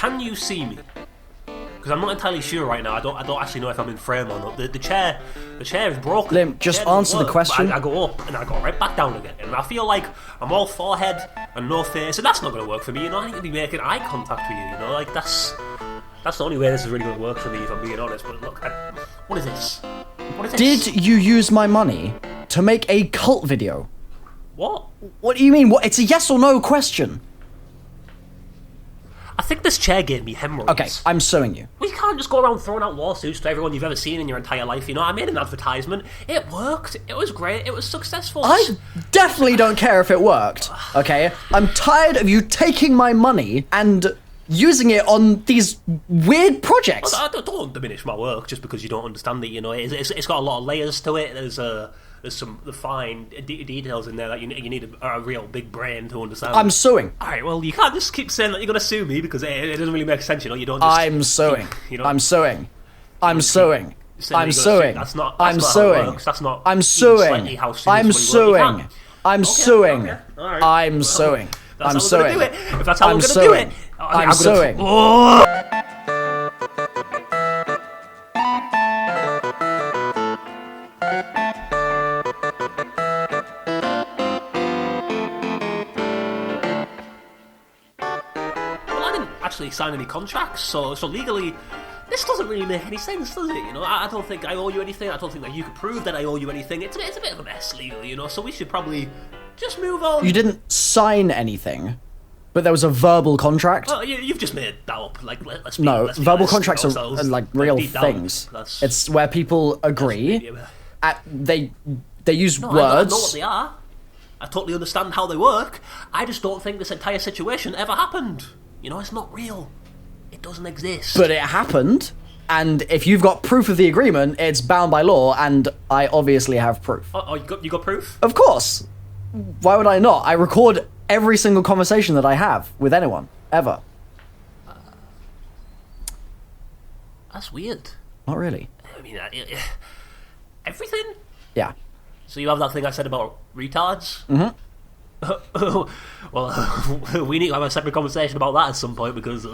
can you see me? Because I'm not entirely sure right now. I don't actually know if I'm in frame or not. The chair is broken. Liam, just answer the question. I go up and I go right back down again, and I feel like I'm all forehead and no face, and that's not going to work for me. You know, I need to be making eye contact with you. You know, like that's the only way this is really going to work for me, if I'm being honest. But look, what is this? What is this? Did you use my money to make a cult video? What? What do you mean? What? It's a yes or no question. I think this chair gave me hemorrhoids. Okay, I'm suing you. Well, you can't just go around throwing out lawsuits to everyone you've ever seen in your entire life. You know, I made an advertisement. It worked. It was great. It was successful. I definitely don't care if it worked, okay? I'm tired of you taking my money and using it on these weird projects. Don't diminish my work just because you don't understand it, you know. It's got a lot of layers to it. There's some fine details in there that you need a real big brain to understand. I'm suing. Alright, well, you can't just keep saying that you're going to sue me because it doesn't really make sense, you know. You don't just... I'm suing. You know, I'm suing. I'm suing. I'm suing. That's not I'm how it suing. works. That's not I'm even suing. slightly how suits I'm really work. You suing. can't. I'm suing. Okay. All right. I'm Well, suing. That's I'm how suing. we're going to do it. If that's how I'm we're going to do suing. it. I'm suing. Actually sign any contracts, so legally this doesn't really make any sense, does it? You know, I don't think I owe you anything. I don't think that you could prove that I owe you anything. It's a bit of a mess legally, you know, so we should probably just move on. You didn't sign anything, but there was a verbal contract. Well, you've just made that up. Like, let's be No, let's be verbal honest contracts with are ourselves. like real Deep down, things. that's- It's where people agree. They use No, words. I know what they are. I totally understand how they work. I just don't think this entire situation ever happened. You know, it's not real. It doesn't exist. But it happened, and if you've got proof of the agreement, it's bound by law, and I obviously have proof. Oh, you got proof? Of course. Why would I not? I record every single conversation that I have with anyone, ever. That's weird. Not really. I mean, everything? Yeah. So you have that thing I said about retards? Mm-hmm. Well, we need to have a separate conversation about that at some point because,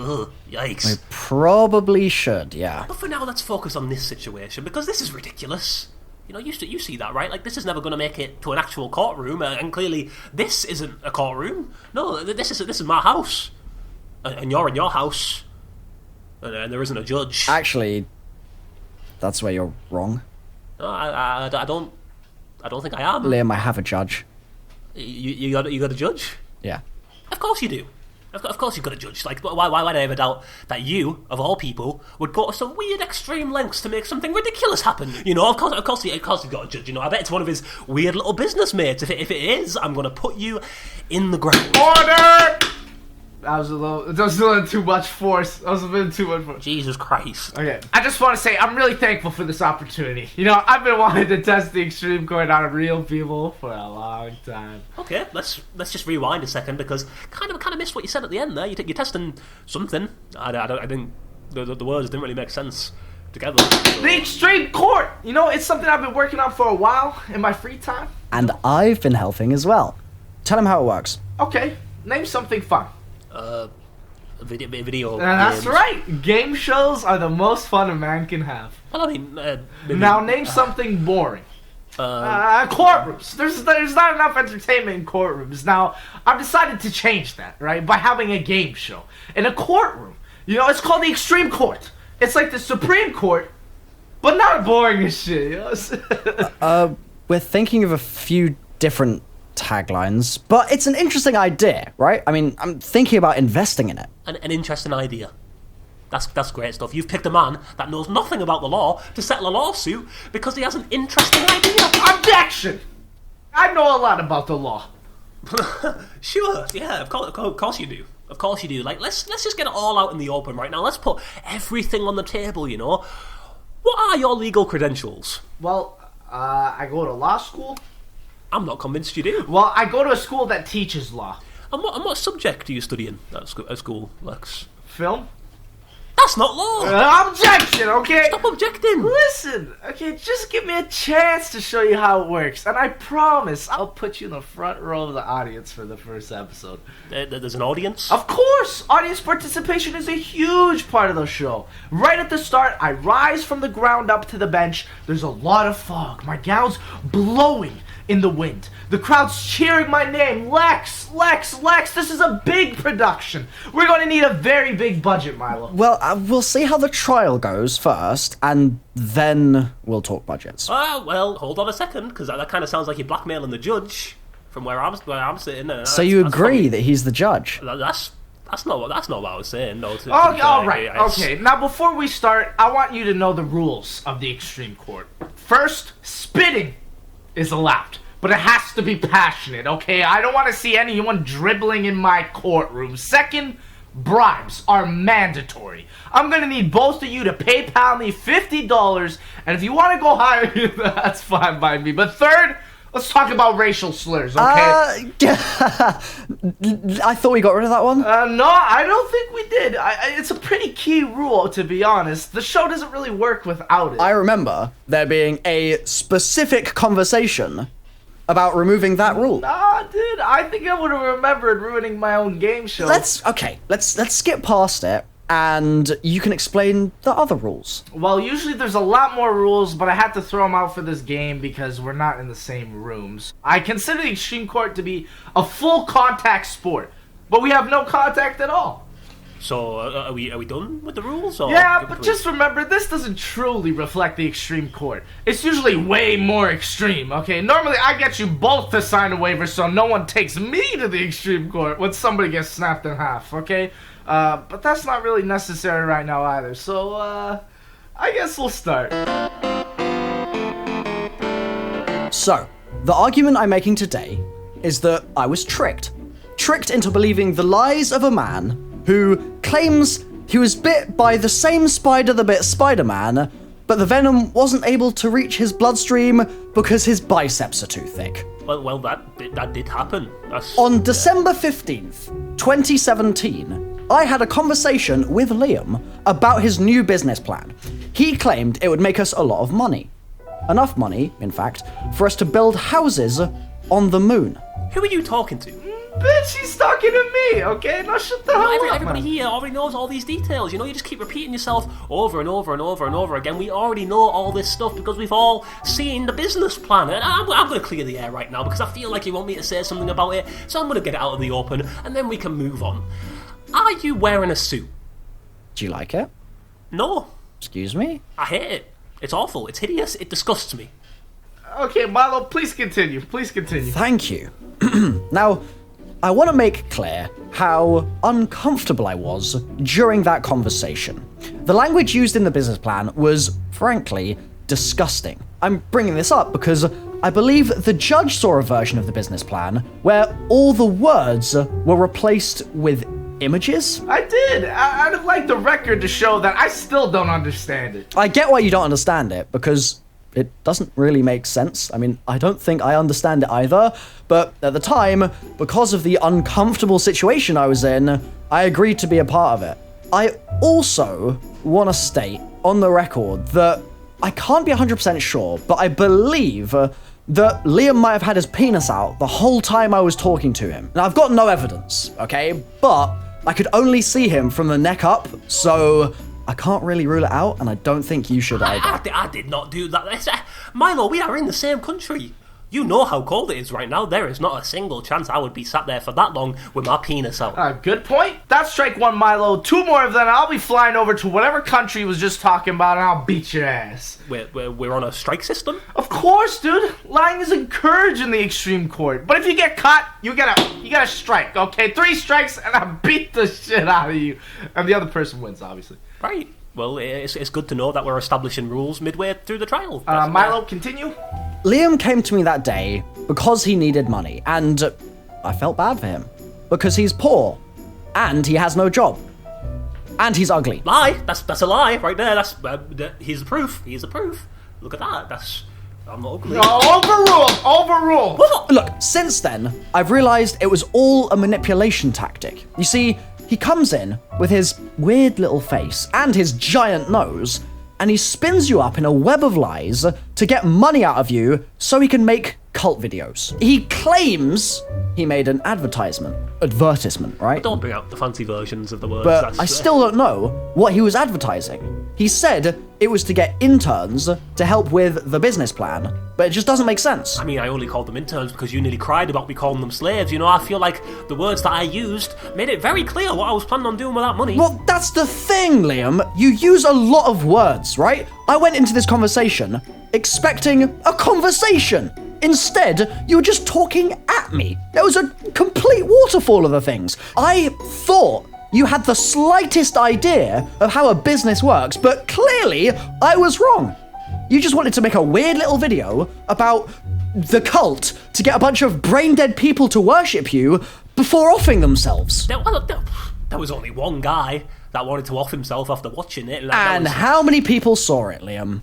yikes. We probably should, yeah. But for now, let's focus on this situation because this is ridiculous. You know, you see that, right? Like, this is never going to make it to an actual courtroom, and clearly this isn't a courtroom. No, this is my house, and you're in your house, and there isn't a judge. Actually, that's where you're wrong. No, I don't think I am. Liam, I have a judge. You got a judge? Yeah. Of course you do. Of course you've got a judge. Like, why would I ever doubt that you, of all people, would go to some weird extreme lengths to make something ridiculous happen? You know, of course you've got a judge. You know, I bet it's one of his weird little business mates. If it is, I'm going to put you in the ground. Order! That was a little too much force. That was a bit too much force. Jesus Christ. Okay. I just want to say I'm really thankful for this opportunity. You know, I've been wanting to test the extreme court on real people for a long time. Okay, let's just rewind a second because kind of missed what you said at the end there. You're testing something. I didn't. The words didn't really make sense together. So. The extreme court. You know, it's something I've been working on for a while in my free time. And I've been helping as well. Tell him how it works. Okay. Name something fun. Video. That's games. right. Game shows are the most fun a man can have. Well, I mean, maybe, Now name something boring. Courtrooms. There's not enough entertainment in courtrooms. Now, I've decided to change that, right? By having a game show. In a courtroom. You know, it's called the Extreme Court. It's like the Supreme Court, but not boring as shit, you know? We're thinking of a few different taglines, but it's an interesting idea, right? I mean, I'm thinking about investing in it. An interesting idea. That's great stuff. You've picked a man that knows nothing about the law to settle a lawsuit because he has an interesting idea. Objection! I know a lot about the law. Sure, yeah, of course you do. Of course you do. Like, let's just get it all out in the open right now. Let's put everything on the table, you know. What are your legal credentials? Well, I go to law school. I'm not convinced you do. Well, I go to a school that teaches law. And what subject are you studying at school, Lex? Film? That's not law. Objection, okay? Stop objecting. Listen, okay, just give me a chance to show you how it works, and I promise I'll put you in the front row of the audience for the first episode. There's an audience? Of course! Audience participation is a huge part of the show. Right at the start, I rise from the ground up to the bench. There's a lot of fog. My gown's blowing in the wind. The crowd's cheering my name. Lex, Lex, Lex. This is a big production. We're going to need a very big budget, Milo. Well, we'll see how the trial goes first, and then we'll talk budgets. Well, hold on a second, because that kind of sounds like you're blackmailing the judge from where I'm sitting. So you agree that he's the judge? That's not what I was saying. No. All right. Okay. Now, before we start, I want you to know the rules of the Extreme Court. First, spitting is allowed, but it has to be passionate, okay? I don't want to see anyone dribbling in my courtroom. Second, bribes are mandatory. I'm going to need both of you to PayPal me $50, and if you want to go higher, that's fine by me. But third, let's talk about racial slurs, okay? I thought we got rid of that one. No, I don't think we did. It's a pretty key rule, to be honest. The show doesn't really work without it. I remember there being a specific conversation about removing that rule. Nah, dude, I think I would have remembered ruining my own game show. Let's skip past it, and you can explain the other rules. Well, usually there's a lot more rules, but I had to throw them out for this game because we're not in the same rooms. I consider the Extreme Court to be a full contact sport, but we have no contact at all. So, are we done with the rules? Or yeah, but just remember, this doesn't truly reflect the Extreme Court. It's usually way more extreme, okay? Normally, I get you both to sign a waiver so no one takes me to the Extreme Court when somebody gets snapped in half, okay? But that's not really necessary right now either, so, I guess we'll start. So, the argument I'm making today is that I was tricked. Tricked into believing the lies of a man who claims he was bit by the same spider that bit Spider-Man, but the venom wasn't able to reach his bloodstream because his biceps are too thick. Well, that did happen. On December 15th, 2017, I had a conversation with Liam about his new business plan. He claimed it would make us a lot of money. Enough money, in fact, for us to build houses on the moon. Who are you talking to? Bitch, he's talking to me, okay? Now shut the hell up, Everybody here already knows all these details. You know, you just keep repeating yourself over and over and over and over again. We already know all this stuff because we've all seen the business plan. And I'm going to clear the air right now because I feel like you want me to say something about it. So I'm going to get it out of the open and then we can move on. Are you wearing a suit? Do you like it? No. Excuse me? I hate it. It's awful. It's hideous. It disgusts me. Okay, Milo, please continue. Please continue. Thank you. Now, I want to make clear how uncomfortable I was during that conversation. The language used in the business plan was, frankly, disgusting. I'm bringing this up because I believe the judge saw a version of the business plan where all the words were replaced with images. I did. I'd like the record to show that I still don't understand it. I get why you don't understand it, because it doesn't really make sense. I mean, I don't think I understand it either, but at the time, because of the uncomfortable situation I was in, I agreed to be a part of it. I also want to state on the record that I can't be 100% sure, but I believe that Liam might have had his penis out the whole time I was talking to him. Now, I've got no evidence, okay? But I could only see him from the neck up, so I can't really rule it out, and I don't think you should either. I did not do that. Milo, we are in the same country. You know how cold it is right now. There is not a single chance I would be sat there for that long with my penis out. Good point. That's strike one, Milo. Two more of them, I'll be flying over to whatever country he was just talking about, and I'll beat your ass. We're on a strike system? Of course, dude. Lying is encouraged in the Extreme Court. But if you get caught, you gotta strike, okay? 3 strikes, and I beat the shit out of you. And the other person wins, obviously. Right. Well, it's good to know that we're establishing rules midway through the trial. Milo, continue. Liam came to me that day because he needed money, and I felt bad for him. Because he's poor, and he has no job, and he's ugly. Lie? That's a lie right there. He's the proof. He's the proof. Look at that. I'm not ugly. No, overruled. Look, since then, I've realized it was all a manipulation tactic. You see, He comes in with his weird little face and his giant nose, and he spins you up in a web of lies to get money out of you so he can make cult videos. He claims he made an advertisement, right? Don't bring out the fancy versions of the words. But I still don't know what he was advertising. He said it was to get interns to help with the business plan, but it just doesn't make sense. I mean, I only called them interns because you nearly cried about me calling them slaves. You know, I feel like the words that I used made it very clear what I was planning on doing with that money. Well, that's the thing, Liam. You use a lot of words, right? I went into this conversation expecting a conversation. Instead, you were just talking at me. It was a complete waterfall of the things. I thought you had the slightest idea of how a business works, but clearly I was wrong. You just wanted to make a weird little video about the cult to get a bunch of brain-dead people to worship you before offing themselves. There was only one guy that wanted to off himself after watching it. And how many people saw it, Liam?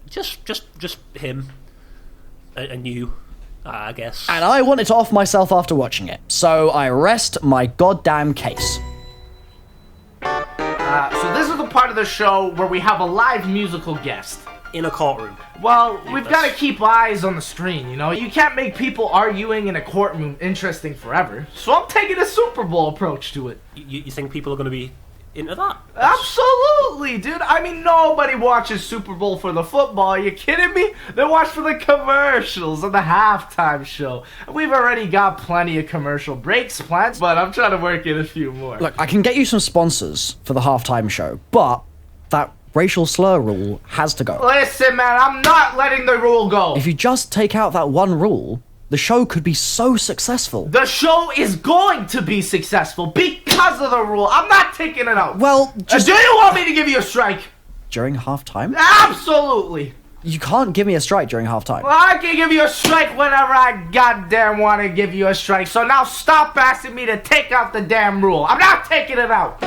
Just him. And you, I guess. And I wanted to off myself after watching it, so I rest my goddamn case. So this is the part of the show where we have a live musical guest. In a courtroom. Well, we've got to keep eyes on the screen, you know? You can't make people arguing in a courtroom interesting forever. So I'm taking a Super Bowl approach to it. You think people are going to be into that? Absolutely, dude. I mean, nobody watches Super Bowl for the football. Are you kidding me? They watch for the commercials and the halftime show. And we've already got plenty of commercial breaks planned, but I'm trying to work in a few more. Look, I can get you some sponsors for the halftime show, but that racial slur rule has to go. Listen, man, I'm not letting the rule go. If you just take out that one rule, the show could be so successful. The show is going to be successful because of the rule. I'm not taking it out. Well, just... Do you want me to give you a strike? During halftime? Absolutely. You can't give me a strike during halftime. Well, I can give you a strike whenever I goddamn want to give you a strike. So now stop asking me to take out the damn rule. I'm not taking it out.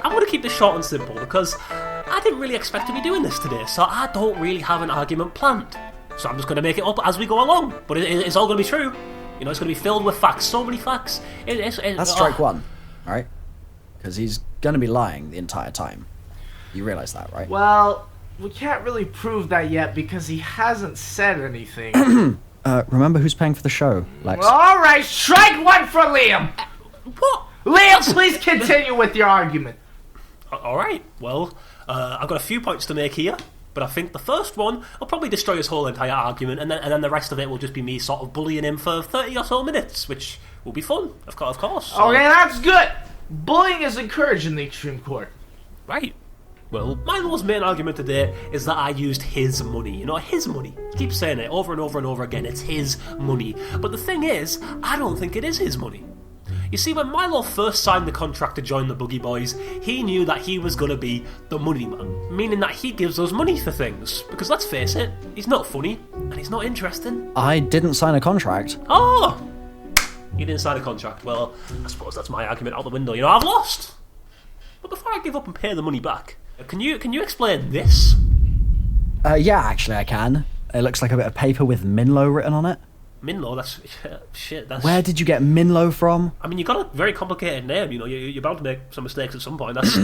I'm going to keep this short and simple because I didn't really expect to be doing this today, so I don't really have an argument planned. So I'm just going to make it up as we go along. But it's all going to be true. You know, it's going to be filled with facts. So many facts. That's strike one, right? Because he's going to be lying the entire time. You realize that, right? Well, we can't really prove that yet because he hasn't said anything. Remember who's paying for the show, Lex? All right, strike one for Liam. What? Liam, please continue with your argument. All right. Well, I've got a few points to make here. But I think the first one will probably destroy his whole entire argument, and then the rest of it will just be me sort of bullying him for 30 or so minutes, which will be fun, of course. So. Okay, that's good. Bullying is encouraged in the Extreme Court. Right. Well, Milo's main argument today is that I used his money. You know, his money. He keeps saying it over and over and over again. It's his money. But the thing is, I don't think it is his money. You see, when Milo first signed the contract to join the Boogie Boys, he knew that he was going to be the money man, meaning that he gives us money for things. Because let's face it, he's not funny, and he's not interesting. I didn't sign a contract. Oh! You didn't sign a contract. Well, I suppose that's my argument out the window. You know, I've lost! But before I give up and pay the money back, can you explain this? Yeah, actually I can. It looks like a bit of paper with Minlo written on it. Minlo, that's shit. That's. Where did you get Minlo from? I mean, you got a very complicated name. You know, you're bound to make some mistakes at some point. That's.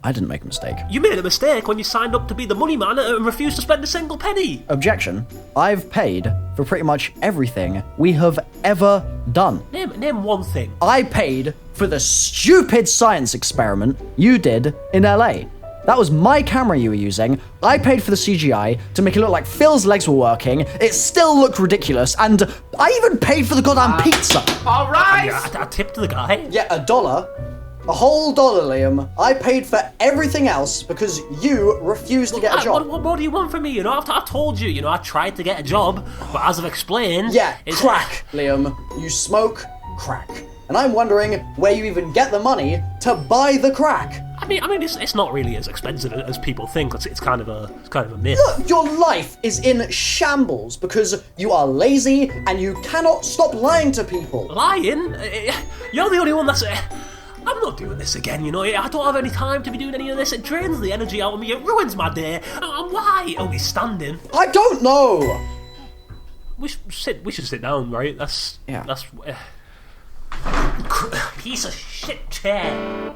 I didn't make a mistake. You made a mistake when you signed up to be the money man and refused to spend a single penny. Objection. I've paid for pretty much everything we have ever done. Name one thing. I paid for the stupid science experiment you did in LA. That was my camera you were using. I paid for the CGI to make it look like Phil's legs were working. It still looked ridiculous, and I even paid for the goddamn pizza. All right. I tipped the guy. Yeah, $1. A whole dollar, Liam. I paid for everything else because you refused to get a job. What more do you want from me? You know, I've told you. You know, I tried to get a job, but as I've explained, yeah, crack, Liam. You smoke crack, and I'm wondering where you even get the money to buy the crack. I mean, it's not really as expensive as people think. It's kind of a myth. Look, your life is in shambles because you are lazy and you cannot stop lying to people. Lying? You're the only one that's. I'm not doing this again, you know. I don't have any time to be doing any of this. It drains the energy out of me. It ruins my day. And why? Oh, he's standing. I don't know. We should sit down, right? That's. piece of shit chair.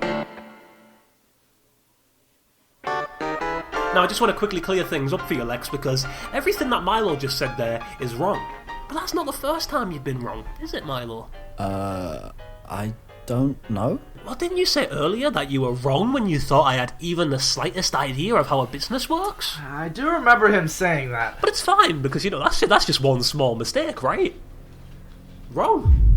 Now, I just want to quickly clear things up for you, Lex, because everything that Milo just said there is wrong. But that's not the first time you've been wrong, is it, Milo? I don't know. Well, didn't you say earlier that you were wrong when you thought I had even the slightest idea of how a business works? I do remember him saying that. But it's fine, because, that's just one small mistake, right? Wrong.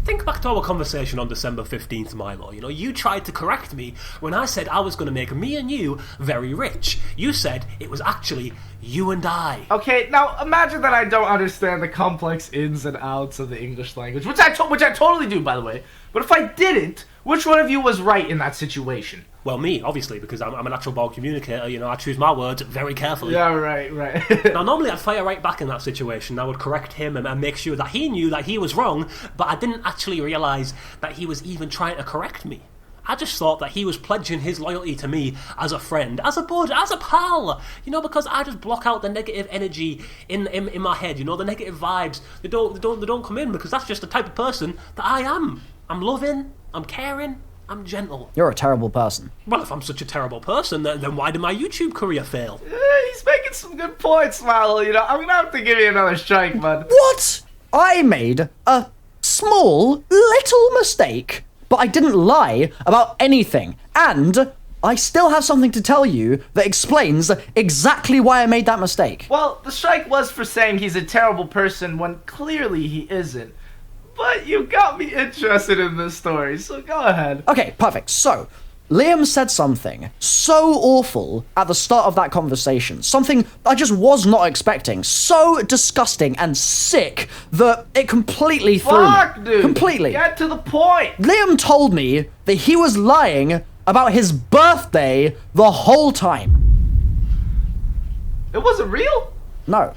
Think back to our conversation on December 15th, Milo. You tried to correct me when I said I was going to make me and you very rich. You said it was actually you and I. Okay, now imagine that I don't understand the complex ins and outs of the English language, which I totally do, by the way. But if I didn't, which one of you was right in that situation? Well, me, obviously, because I'm a natural born communicator. I choose my words very carefully. Yeah, right. Now, normally I'd fire right back in that situation. I would correct him and make sure that he knew that he was wrong, but I didn't actually realise that he was even trying to correct me. I just thought that he was pledging his loyalty to me as a friend, as a bud, as a pal. Because I just block out the negative energy in my head. The negative vibes. They don't come in, because that's just the type of person that I am. I'm loving. I'm caring. I'm gentle. You're a terrible person. Well, if I'm such a terrible person, then why did my YouTube career fail? He's making some good points, Milo. I'm gonna have to give you another strike, bud. What? I made a small, little mistake, but I didn't lie about anything. And I still have something to tell you that explains exactly why I made that mistake. Well, the strike was for saying he's a terrible person when clearly he isn't. But you got me interested in this story, so go ahead. Okay, perfect. So, Liam said something so awful at the start of that conversation, something I just was not expecting, so disgusting and sick that it completely threw me. Fuck, dude. Completely. Get to the point. Liam told me that he was lying about his birthday the whole time. It wasn't real? No.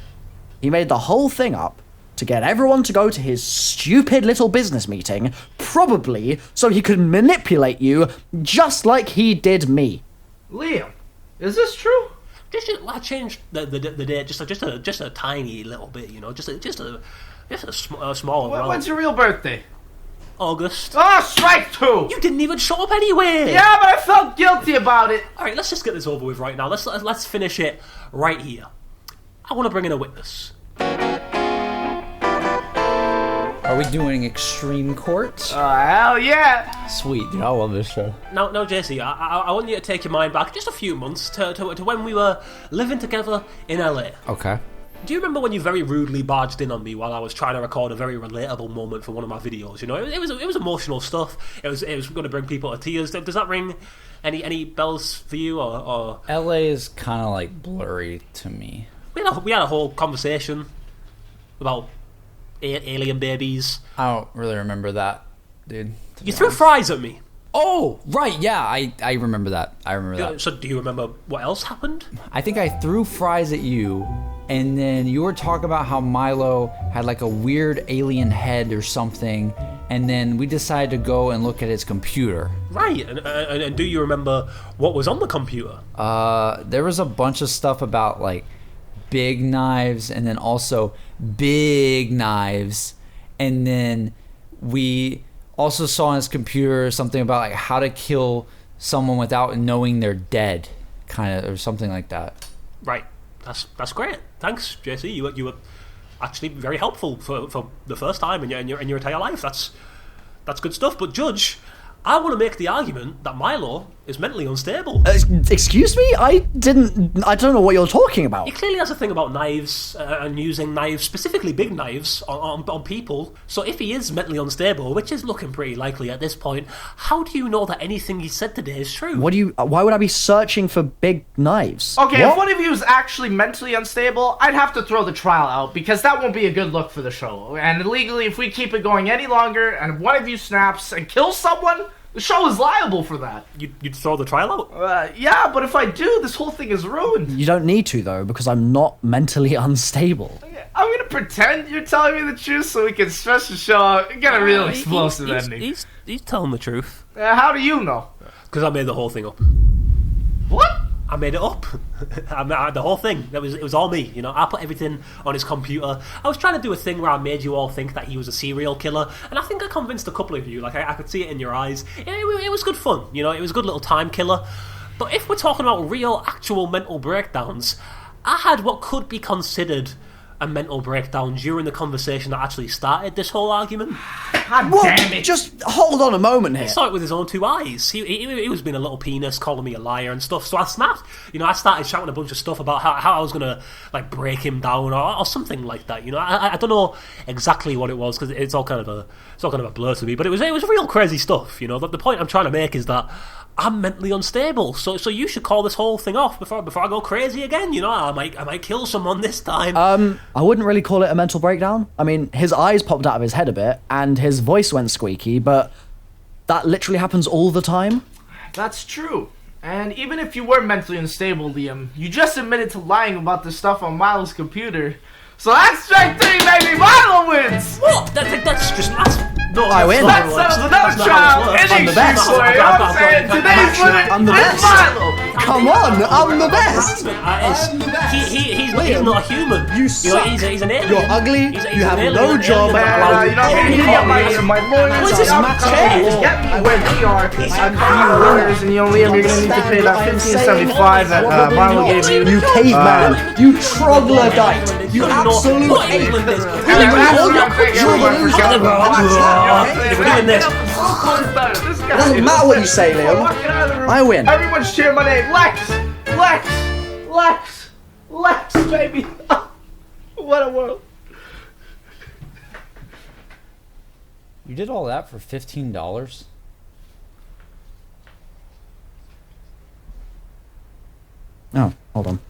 He made the whole thing up to get everyone to go to his stupid little business meeting, probably so he could manipulate you just like he did me. Liam, is this true? I changed the date just a tiny little bit, just a small amount. When's your real birthday? August. Oh, strike two! You didn't even show up anyway. Yeah, but I felt guilty about it. All right, let's just get this over with right now. Let's finish it right here. I want to bring in a witness. Are we doing Extreme Court? Hell yeah! Sweet, dude, I love this show. Now, JC, I want you to take your mind back just a few months to when we were living together in LA. Okay. Do you remember when you very rudely barged in on me while I was trying to record a very relatable moment for one of my videos? It was emotional stuff. It was going to bring people to tears. Does that ring any bells for you or? LA is kind of like blurry to me. We had a whole conversation about alien babies. I don't really remember that, dude. You threw fries at me. Oh, right, yeah, I remember that. That. So do you remember what else happened? I think I threw fries at you, and then you were talking about how Milo had like a weird alien head or something, and then we decided to go and look at his computer. Right, and do you remember what was on the computer? There was a bunch of stuff about like big knives and then also big knives, and then we also saw on his computer something about like how to kill someone without knowing they're dead, kind of, or something like that. Right, that's great. Thanks, JC. You were actually very helpful for the first time in your entire life. That's good stuff. But Judge, I want to make the argument that Milo is mentally unstable. Excuse me? I don't know what you're talking about. He clearly has a thing about knives and using knives, specifically big knives, on people. So if he is mentally unstable, which is looking pretty likely at this point, how do you know that anything he said today is true? Why would I be searching for big knives? Okay, what? If one of you is actually mentally unstable, I'd have to throw the trial out, because that won't be a good look for the show. And legally, if we keep it going any longer, and one of you snaps and kills someone, the show is liable for that. You'd throw the trial out? Yeah, but if I do, this whole thing is ruined. You don't need to, though, because I'm not mentally unstable. I'm gonna pretend you're telling me the truth so we can stretch the show out and get a real explosive ending. He's telling the truth. How do you know? Because I made the whole thing up. What? I made it up. The whole thing. It was all me. You know, I put everything on his computer. I was trying to do a thing where I made you all think that he was a serial killer, and I think I convinced a couple of you. Like I could see it in your eyes. It was good fun. You know, it was a good little time killer. But if we're talking about real, actual mental breakdowns, I had what could be considered a mental breakdown during the conversation that actually started this whole argument. God damn it. Just hold on a moment here. He saw it with his own 2 eyes. He was being a little penis, calling me a liar and stuff. So I snapped. You know, I started shouting a bunch of stuff about how I was going to, like, break him down or something like that. You know, I don't know exactly what it was because it's all kind of a blur to me. But it was real crazy stuff. You know, the point I'm trying to make is that I'm mentally unstable, so you should call this whole thing off before I go crazy again. You know, I might kill someone this time. I wouldn't really call it a mental breakdown. I mean, his eyes popped out of his head a bit, and his voice went squeaky, but that literally happens all the time. That's true. And even if you were mentally unstable, Liam, you just admitted to lying about the stuff on Milo's computer. So that's strike 3, baby! Milo wins! What? No, I win. That settles another trial. I'm the best. You know what I'm saying? Today's winner I'm the is best. Milo. Come on, I'm the best. He's Liam, not a human. You know, suck. he's an alien. You're ugly. He's You have an no alien. job. Man, you know, I'm gonna get my lawyers. What is this I'm match? telling you, get me where they are. I'm few winners, and you know, Liam, you're gonna need to pay that $15.75 that Milo gave you. You caveman. You troglodyte. You absolute ape. If we're doing this, It doesn't matter what you say, Liam. I win. Everyone's cheering my name. Lex! Lex! Lex! Lex, baby! What a world. You did all that for $15? Oh, hold on.